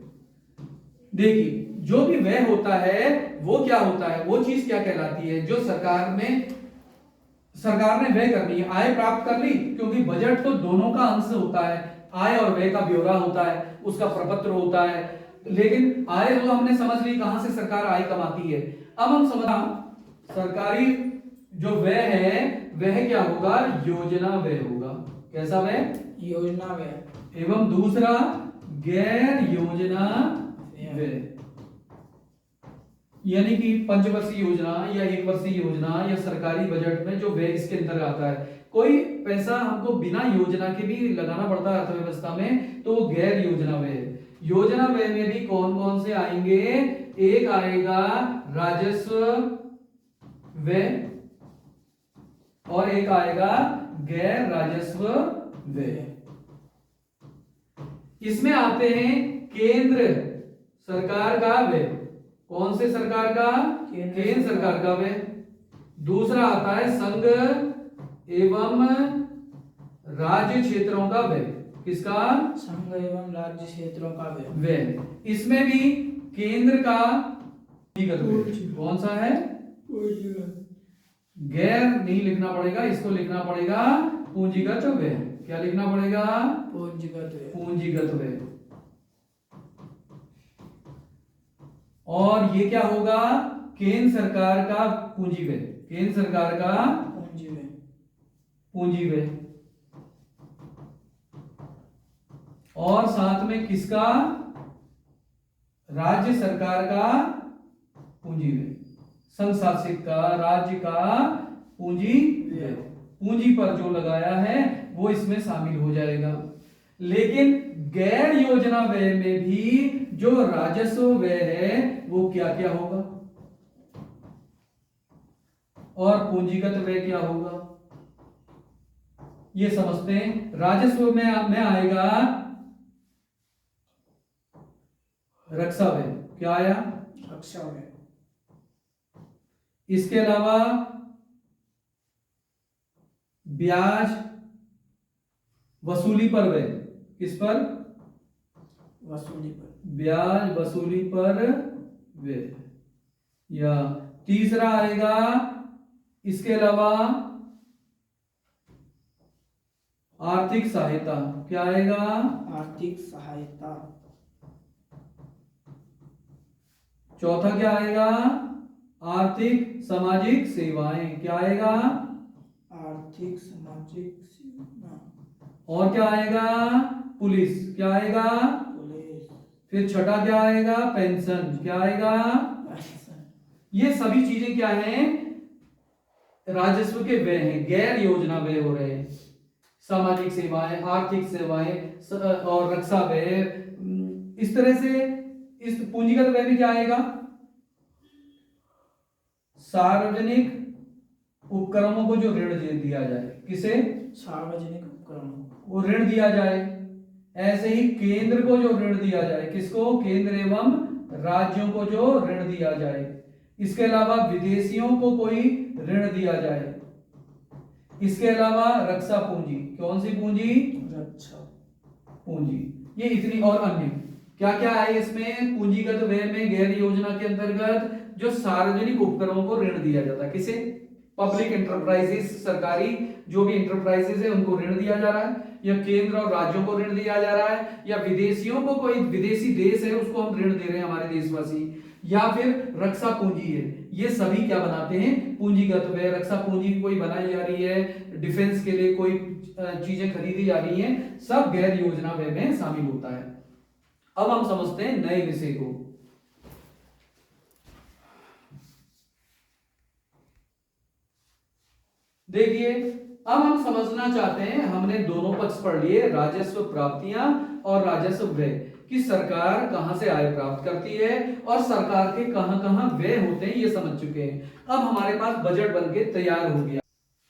Speaker 1: देखिए, जो भी व्यय होता है वो क्या होता है? वो चीज क्या कहलाती है? जो सरकार ने व्यय करनी है, आय प्राप्त कर ली, क्योंकि बजट तो दोनों का अंश होता है, आय और व्यय का ब्यौरा होता है, उसका प्रपत्र होता है। लेकिन आय तो हमने समझ ली कहां से सरकार आय कमाती है। अब हम समझा सरकारी जो व्यय है वह क्या होगा, योजना व्यय होगा। कैसा व्यय,
Speaker 2: योजना व्यय।
Speaker 1: एवं दूसरा गैर योजना व्यय, यानी कि पंचवर्षीय योजना या एक वर्षीय योजना या सरकारी बजट में जो व्यय इसके अंदर आता है। कोई पैसा हमको बिना योजना के भी लगाना पड़ता है अर्थव्यवस्था में, तो वो गैर योजना व्यय है। योजना व्यय में भी कौन कौन से आएंगे, एक आएगा राजस्व व्यय और एक आएगा गैर राजस्व व्यय। इसमें आते हैं केंद्र सरकार का व्यय। कौन से सरकार का, केंद्र सरकार का व्यय। दूसरा आता है संघ एवं राज्य क्षेत्रों का व्यय। किसका,
Speaker 2: संघ एवं राज्य क्षेत्रों का व्यय।
Speaker 1: व्यय। इसमें भी केंद्र का पूंजीगत व्यय। कौन सा है, गैर नहीं लिखना पड़ेगा, इसको लिखना पड़ेगा पूंजीगत व्यय। क्या लिखना पड़ेगा,
Speaker 2: पूंजीगत व्यय।
Speaker 1: पूंजीगत व्यय। और ये क्या होगा, केंद्र सरकार का पूंजी व्यय। केंद्र सरकार का
Speaker 2: पूंजी व्यय।
Speaker 1: पूंजी व्यय। और साथ में किसका, राज्य सरकार का पूंजी व्यय। संघ शासित का, राज्य का पूंजी व्यय। पूंजी पर जो लगाया है वो इसमें शामिल हो जाएगा। लेकिन गैर योजना व्यय में भी जो राजस्व व्यय है वो क्या क्या होगा, और पूंजीगत व्यय क्या होगा, ये समझते हैं। राजस्व में आएगा रक्षा व्यय। क्या आया,
Speaker 2: रक्षा व्यय।
Speaker 1: इसके अलावा ब्याज वसूली पर व्यय। किस पर,
Speaker 2: वसूली पर।
Speaker 1: ब्याज वसूली पर व्यय। या तीसरा आएगा इसके अलावा आर्थिक सहायता। क्या आएगा,
Speaker 2: आर्थिक सहायता।
Speaker 1: चौथा क्या आएगा, आर्थिक सामाजिक सेवाएं। क्या आएगा,
Speaker 2: आर्थिक सामाजिक सेवा।
Speaker 1: और क्या आएगा, पुलिस। क्या आएगा,
Speaker 2: पुलिस।
Speaker 1: फिर छठा क्या आएगा, पेंशन। क्या आएगा,
Speaker 2: पेंशन।
Speaker 1: ये सभी चीजें क्या हैं, राजस्व के व्यय हैं, गैर योजना व्यय हो रहे हैं। सामाजिक सेवाएं, आर्थिक सेवाएं और रक्षा व्यय। इस तरह से इस पूंजीगत व्यय में क्या आएगा, सार्वजनिक उपक्रमों को जो ऋण दिया जाए। किसे,
Speaker 2: सार्वजनिक उपक्रमों
Speaker 1: वो ऋण दिया जाए। ऐसे ही केंद्र को जो ऋण दिया जाए, किसको, केंद्र एवं राज्यों को जो ऋण दिया जाए। इसके अलावा विदेशियों को कोई ऋण दिया जाए। इसके अलावा रक्षा पूंजी। कौन सी पूंजी,
Speaker 2: रक्षा
Speaker 1: पूंजी। ये इतनी और अन्य क्या क्या है इसमें पूंजीगत व्यय में, गैर योजना के अंतर्गत जो सार्वजनिक उपक्रमों को ऋण दिया जाता है। किसे, पब्लिक एंटरप्राइजेस, सरकारी जो भी एंटरप्राइजेस है उनको ऋण दिया जा रहा है, या केंद्र और राज्यों को ऋण दिया जा रहा है, या विदेशियों को, कोई विदेशी देश है उसको हम ऋण दे रहे हैं हमारे देशवासी, या फिर रक्षा पूंजी है। ये सभी क्या बनाते हैं, पूंजीगत व्यय। रक्षा पूंजी कोई बनाई जा रही है, डिफेंस के लिए कोई चीजें खरीदी जा रही हैं, सब गैर योजना व्यय में शामिल होता है। अब हम समझते हैं नए विषय को। देखिए, अब हम समझना चाहते हैं, हमने दोनों पक्ष पढ़ लिए, राजस्व प्राप्तियां और राजस्व व्यय, कि सरकार कहां से आय प्राप्त करती है और सरकार के कहां कहां व्यय होते हैं, ये समझ चुके हैं। अब हमारे पास बजट बनके तैयार हो गया।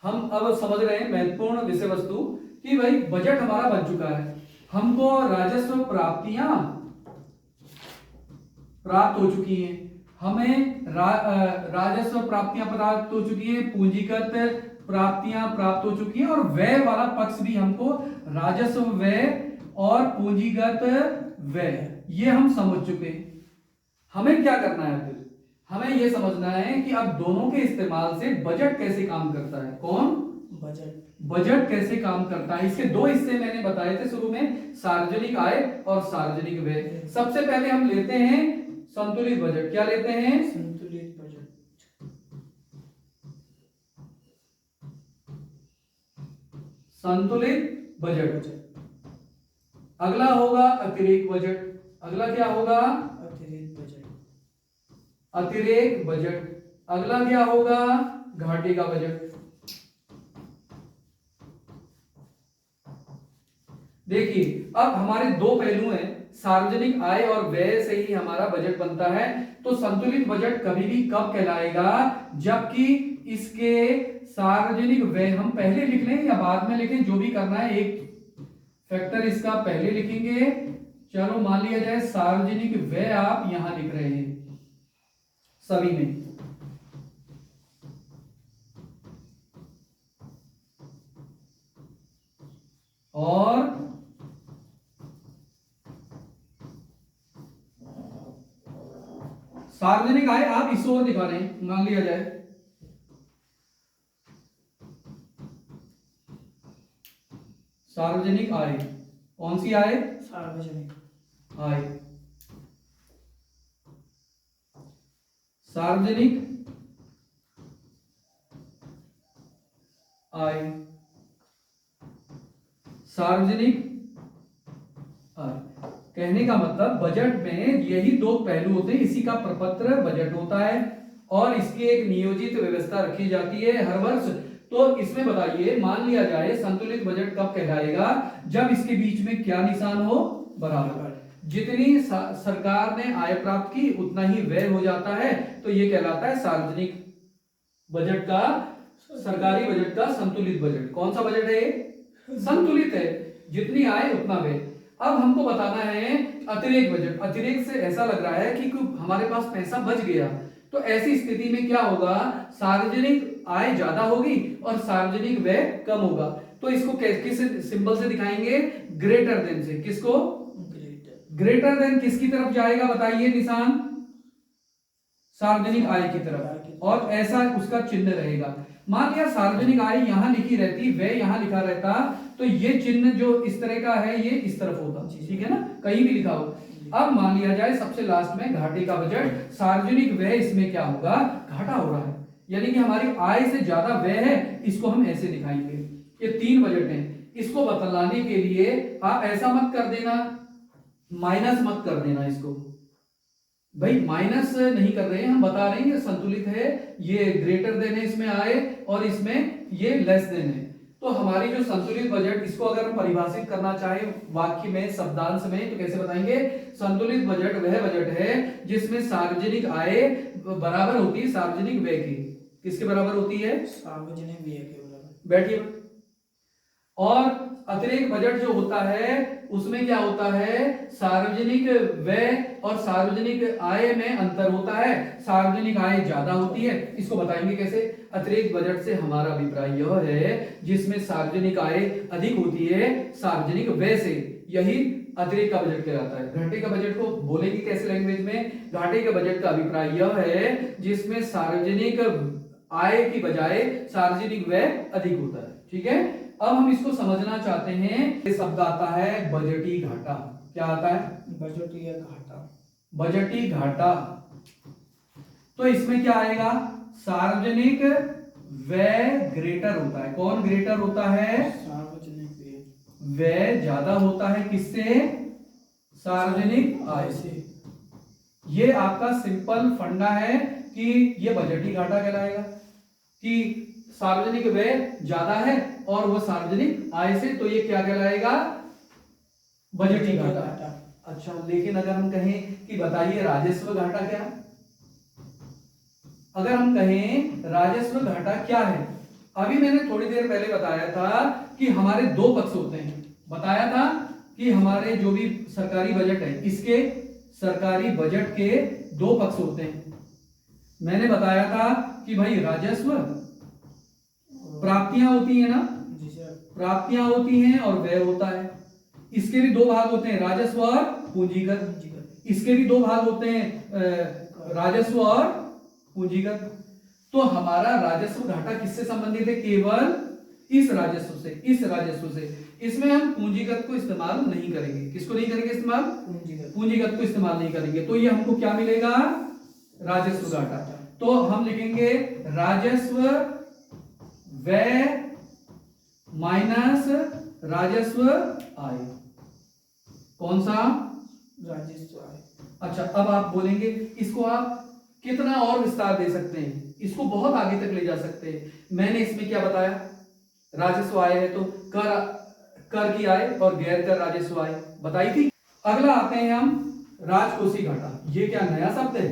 Speaker 1: हम अब समझ रहे हैं महत्वपूर्ण विषय वस्तु कि भाई बजट हमारा बन चुका है, हमको राजस्व प्राप्तियां प्राप्त हो चुकी हैं, हमें राजस्व प्राप्तियां प्राप्त हो चुकी है, पूंजीगत प्राप्तियां प्राप्त हो चुकी है, और व्यय वाला पक्ष भी हमको राजस्व व्यय और पूंजीगत व्यय, ये हम समझ चुके हैं। हमें क्या करना है फिर, हमें यह समझना है कि अब दोनों के इस्तेमाल से बजट कैसे काम करता है। कौन,
Speaker 2: बजट।
Speaker 1: बजट कैसे काम करता है। इसके दो हिस्से मैंने बताए थे शुरू में, सार्वजनिक आय और सार्वजनिक व्यय। सबसे पहले हम लेते हैं संतुलित बजट। क्या लेते हैं,
Speaker 2: संतुलित बजट।
Speaker 1: संतुलित बजट।
Speaker 2: बजट।
Speaker 1: अगला होगा अतिरेक बजट। अगला क्या होगा?
Speaker 2: अतिरिक्त बजट।
Speaker 1: अतिरेक बजट। अगला क्या होगा? घाटे का बजट। देखिए अब हमारे दो पहलू हैं, सार्वजनिक आय और व्यय से ही हमारा बजट बनता है। तो संतुलित बजट कभी भी कब कहलाएगा? जबकि इसके सार्वजनिक व्यय हम पहले लिख लें या बाद में लिखें, जो भी करना है, एक फैक्टर इसका पहले लिखेंगे। चलो मान लिया जाए सार्वजनिक व्यय आप यहां लिख रहे हैं सभी में, और सार्वजनिक आय आप इस ओर दिखा रहे हैं, मान लिया जाए सार्वजनिक आय। कौन सी आय?
Speaker 2: सार्वजनिक
Speaker 1: आय। सार्वजनिक आय। सार्वजनिक आय कहने का मतलब बजट में यही दो पहलू होते हैं, इसी का प्रपत्र बजट होता है और इसकी एक नियोजित व्यवस्था रखी जाती है हर वर्ष। तो इसमें बताइए, मान लिया जाए संतुलित बजट कब कहलाएगा? जब इसके बीच में क्या निशान हो? बराबर। जितनी सरकार ने आय प्राप्त की उतना ही व्यय हो जाता है, तो ये कहलाता है सार्वजनिक बजट का, सरकारी बजट का संतुलित बजट। कौन सा बजट है ये? संतुलित है, जितनी आय उतना व्यय। अब हमको बताना है अतिरेक बजट। अतिरेक से ऐसा लग रहा है कि हमारे पास पैसा बच गया, तो ऐसी स्थिति में क्या होगा? सार्वजनिक आय ज्यादा होगी और सार्वजनिक व्यय कम होगा। तो इसको किस सिंबल से दिखाएंगे? ग्रेटर देन से। किसको? ग्रेटर देन किसकी तरफ जाएगा बताइए निशान? सार्वजनिक आय की तरफ, और ऐसा उसका चिन्ह रहेगा। मान लिया सार्वजनिक आय यहां लिखी रहती, व्यय यहां लिखा रहता, तो ये चिन्ह जो इस तरह का है ये इस तरफ होता, ठीक है ना, कहीं भी लिखा हो। अब मान लिया जाए सबसे लास्ट में घाटे का बजट। सार्वजनिक व्यय इसमें क्या होगा? घाटा हो रहा है, यानी कि हमारी आय से ज्यादा व्यय है, इसको हम ऐसे दिखाएंगे। ये तीन बजट हैं, इसको बतलाने के लिए आप ऐसा मत कर देना, माइनस मत कर देना इसको। भाई माइनस नहीं कर रहे हैं, हम बता रहे हैं ये संतुलित है, ये ग्रेटर देन है इसमें आय, और इसमें ये लेस देन है। तो हमारी जो संतुलित बजट, इसको अगर हम परिभाषित करना चाहें वाक्य में, शब्दांश में, तो कैसे बताएंगे? संतुलित बजट वह बजट है जिसमें सार्वजनिक आय बराबर होती है सार्वजनिक व्यय की। किसके बराबर होती है?
Speaker 2: सार्वजनिक व्यय के बराबर।
Speaker 1: बैठिए। और अतिरिक्त बजट जो होता है उसमें क्या होता है? सार्वजनिक व्यय और सार्वजनिक आय में अंतर होता है, सार्वजनिक आय ज्यादा होती है। इसको बताएंगे कैसे? अतिरिक्त बजट से हमारा अभिप्राय यह है जिसमें सार्वजनिक आय अधिक होती है सार्वजनिक व्यय से, यही अतिरिक्त का बजट कहलाता है। घाटे का बजट को बोलेंगे कैसे लैंग्वेज में? घाटे के बजट का अभिप्राय यह है जिसमें सार्वजनिक आय की बजाय सार्वजनिक व्यय अधिक होता है, ठीक है। अब हम इसको समझना चाहते हैं। ये शब्द आता है बजटी घाटा। क्या आता है?
Speaker 2: बजटी घाटा।
Speaker 1: बजटी घाटा। तो इसमें क्या आएगा? सार्वजनिक व्यय ग्रेटर होता है। कौन ग्रेटर होता है?
Speaker 2: सार्वजनिक व्यय।
Speaker 1: व्यय ज्यादा होता है किससे? सार्वजनिक आय से। ये आपका सिंपल फंडा है कि ये बजटी घाटा कहलाएगा कि सार्वजनिक व्यय ज्यादा है और वो सार्वजनिक आय से, तो ये क्या कहलाएगा? बजटी घाटा। अच्छा, लेकिन अगर हम कहें कि बताइए राजस्व घाटा क्या? अगर हम कहें राजस्व घाटा क्या है, अभी मैंने थोड़ी देर पहले बताया था कि हमारे दो पक्ष होते हैं। बताया था कि हमारे जो भी सरकारी बजट है, इसके सरकारी बजट के दो पक्ष होते हैं। मैंने बताया था कि भाई राजस्व प्राप्तियां होती है ना, प्राप्तियां होती हैं और व्यय होता है। इसके भी दो भाग होते हैं, राजस्व और पूंजीगत। इसके भी दो भाग होते हैं, राजस्व और पूंजीगत। तो हमारा राजस्व घाटा किससे संबंधित है? केवल इस राजस्व से, इस राजस्व से। इसमें हम पूंजीगत को इस्तेमाल नहीं करेंगे। किसको नहीं करेंगे इस्तेमाल? पूंजीगत को इस्तेमाल नहीं करेंगे। तो ये हमको क्या मिलेगा? राजस्व घाटा। तो हम लिखेंगे राजस्व व्यय माइनस राजस्व आय। कौन सा?
Speaker 2: राजस्व आय।
Speaker 1: अच्छा, अब आप बोलेंगे इसको आप कितना और विस्तार दे सकते हैं, इसको बहुत आगे तक ले जा सकते हैं। मैंने इसमें क्या बताया, राजस्व आय है तो कर की आय और गैर कर राजस्व आय बताई थी। अगला आते हैं हम राजकोषीय घाटा। ये क्या नया शब्द है?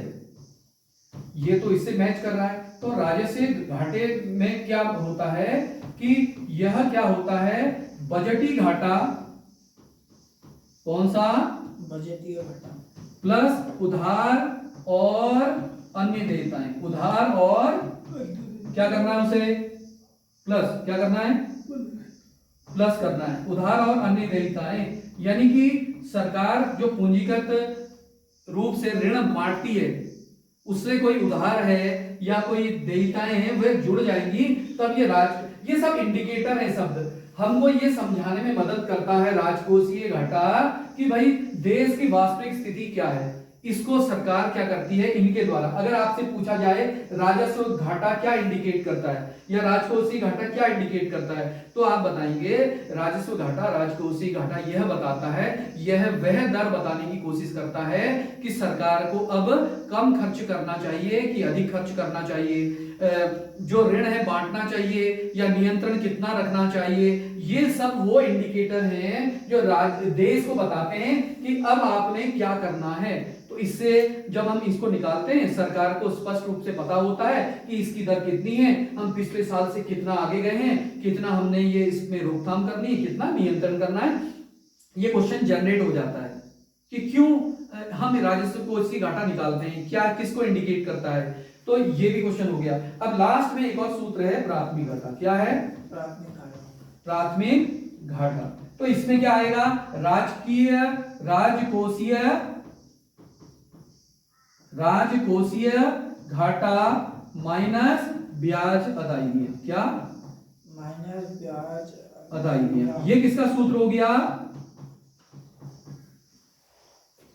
Speaker 1: ये तो इससे मैच कर रहा है। तो राजस्व घाटे में क्या होता है कि यह क्या होता है, बजटीय घाटा। कौन सा?
Speaker 2: बजटीय घाटा
Speaker 1: प्लस उधार और अन्य देयताएं। उधार और क्या करना है उसे? प्लस क्या करना है? प्लस करना है, उधार और अन्य देयताएं। यानी कि सरकार जो पूंजीगत रूप से ऋण बांटती है, उससे कोई उधार है या कोई देयताएं हैं वह जुड़ जाएंगी, तब ये सब इंडिकेटर है शब्द। हमको ये समझाने में मदद करता है राजकोषीय घाटा कि भाई देश की वास्तविक स्थिति क्या है। इसको सरकार क्या करती है इनके द्वारा। अगर आपसे पूछा जाए राजस्व घाटा क्या इंडिकेट करता है या राजकोषीय घाटा क्या इंडिकेट करता है, तो आप बताएंगे राजस्व घाटा, राजकोषीय घाटा यह बताता है, यह वह दर बताने की कोशिश करता है कि सरकार को अब कम खर्च करना चाहिए कि अधिक खर्च करना चाहिए, जो ऋण है बांटना चाहिए या नियंत्रण कितना रखना चाहिए। ये सब वो इंडिकेटर हैं जो देश को बताते हैं कि अब आपने क्या करना है। तो इससे जब हम इसको निकालते हैं, सरकार को स्पष्ट रूप से पता होता है कि इसकी दर कितनी है, हम पिछले साल से कितना आगे गए हैं, कितना हमने ये इसमें रोकथाम करनी है, कितना नियंत्रण करना है। ये क्वेश्चन जनरेट हो जाता है कि क्यों हम राजस्व कोषीय घाटा निकालते हैं, क्या किसको इंडिकेट करता है। तो ये भी क्वेश्चन हो गया। अब लास्ट में एक और सूत्र है प्राथमिक घाटा। क्या है?
Speaker 2: प्राथमिक घाटा।
Speaker 1: प्राथमिक घाटा। तो इसमें क्या आएगा? राजकोषीय घाटा माइनस ब्याज अदायगी। क्या?
Speaker 2: माइनस ब्याज
Speaker 1: अदायगी। ये किसका सूत्र हो गया?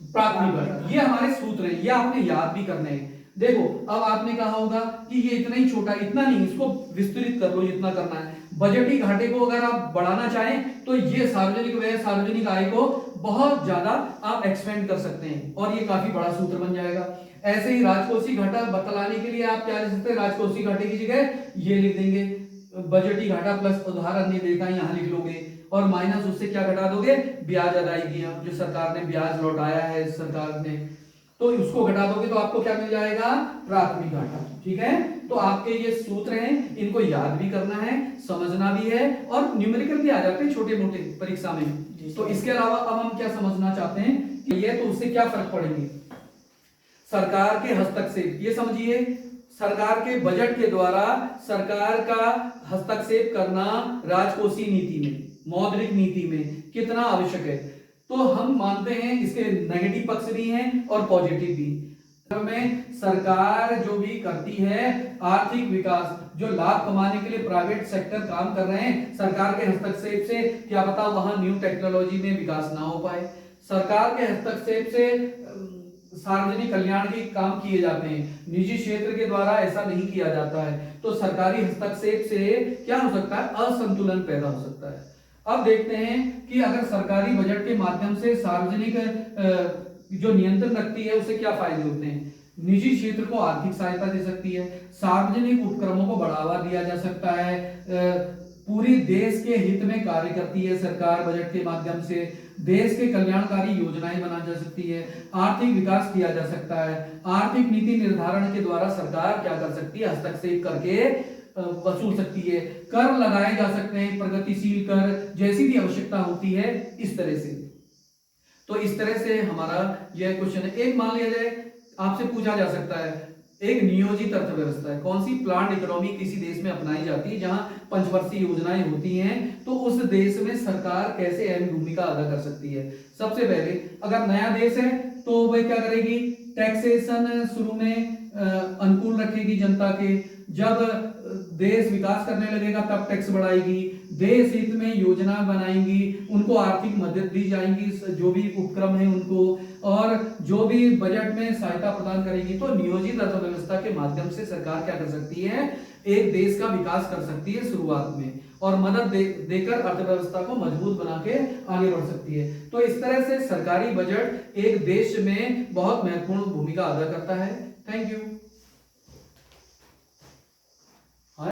Speaker 1: प्राथमिक घाटा। ये हमारे सूत्र है, ये आपने याद भी करने हैं। देखो अब आपने कहा होगा कि ये इतना ही छोटा, इतना नहीं, इसको विस्तृत कर लो जितना करना है। बजटीय घाटे को अगर आप बढ़ाना चाहें तो ये सार्वजनिक व्यय, सार्वजनिक आय को बहुत ज्यादा आप एक्सपेंड कर सकते हैं और ये काफी बड़ा सूत्र बन जाएगा। ऐसे ही राजकोषीय घाटा बतलाने के लिए आप क्या लिख सकते हैं? राजकोषीय घाटे की जगह ये लिख देंगे, बजटीय घाटा प्लस उधार अन्य देयताएं यहां लिख लोगे और माइनस उससे क्या घटा दोगे? ब्याज अदायगियां, जो सरकार ने ब्याज लौटाया है सरकार ने, तो उसको घटा दोगे तो आपको क्या मिल जाएगा? प्राथमिक घाटा। ठीक है, तो आपके ये सूत्र हैं, इनको याद भी करना है, समझना भी है और न्यूमेरिकल भी आ जाते हैं छोटे मोटे परीक्षा में। तो इसके अलावा अब हम क्या समझना चाहते हैं कि ये तो उससे क्या फर्क पड़ेंगे? सरकार के हस्तक्षेप, ये समझिए सरकार के बजट के द्वारा सरकार का हस्तक्षेप करना राजकोषीय नीति में, मौद्रिक नीति में कितना आवश्यक है। तो हम मानते हैं इसके नेगेटिव पक्ष भी हैं और पॉजिटिव भी। में सरकार जो भी करती है आर्थिक विकास, जो लाभ कमाने के लिए प्राइवेट सेक्टर काम कर रहे हैं, सरकार के हस्तक्षेप से क्या पता वहां न्यू टेक्नोलॉजी में विकास ना हो पाए। सरकार के हस्तक्षेप से सार्वजनिक कल्याण के काम किए जाते हैं, निजी क्षेत्र के द्वारा ऐसा नहीं किया जाता है। तो सरकारी हस्तक्षेप से क्या हो सकता है? असंतुलन पैदा हो सकता है। अब देखते हैं कि अगर सरकारी बजट के माध्यम से सार्वजनिक जो नियंत्रण रखती है उसे क्या फायदे होते हैं। निजी क्षेत्र को आर्थिक सहायता दे सकती है, सार्वजनिक उपक्रमों को बढ़ावा दिया जा सकता है, पूरी देश के हित में कार्य करती है सरकार बजट के माध्यम से, देश के कल्याणकारी योजनाएं बनाई जा सकती है, आर्थिक विकास किया जा सकता है। आर्थिक नीति निर्धारण के द्वारा सरकार क्या कर सकती है? हस्तक्षेप करके वसूल सकती है, कर लगाए जा सकते हैं, प्रगतिशील कर जैसी भी आवश्यकता होती है इस तरह से। तो इस तरह से हमारा यह क्वेश्चन है। एक मान लिया जाए आपसे पूछा जा सकता है, एक नियोजित अर्थव्यवस्था है, कौन सी प्लान्ड इकोनॉमी किसी देश में अपनाई जाती है जहां पंचवर्षीय योजनाएं होती हैं, तो उस देश में सरकार कैसे अहम भूमिका अदा कर सकती है। सबसे पहले अगर नया देश है तो वह क्या करेगी? टैक्सेशन शुरू में अनुकूल रखेगी जनता के, जब देश विकास करने लगेगा तब टैक्स बढ़ाएगी, देश हित में योजना बनाएंगी, उनको आर्थिक मदद दी जाएगी जो भी उपक्रम है उनको, और जो भी बजट में सहायता प्रदान करेगी। तो नियोजित अर्थव्यवस्था के माध्यम से सरकार क्या कर सकती है? एक देश का विकास कर सकती है शुरुआत में, और मदद देकर अर्थव्यवस्था को मजबूत बना के आगे बढ़ सकती है। तो इस तरह से सरकारी बजट एक देश में बहुत महत्वपूर्ण भूमिका अदा करता है। Thank you.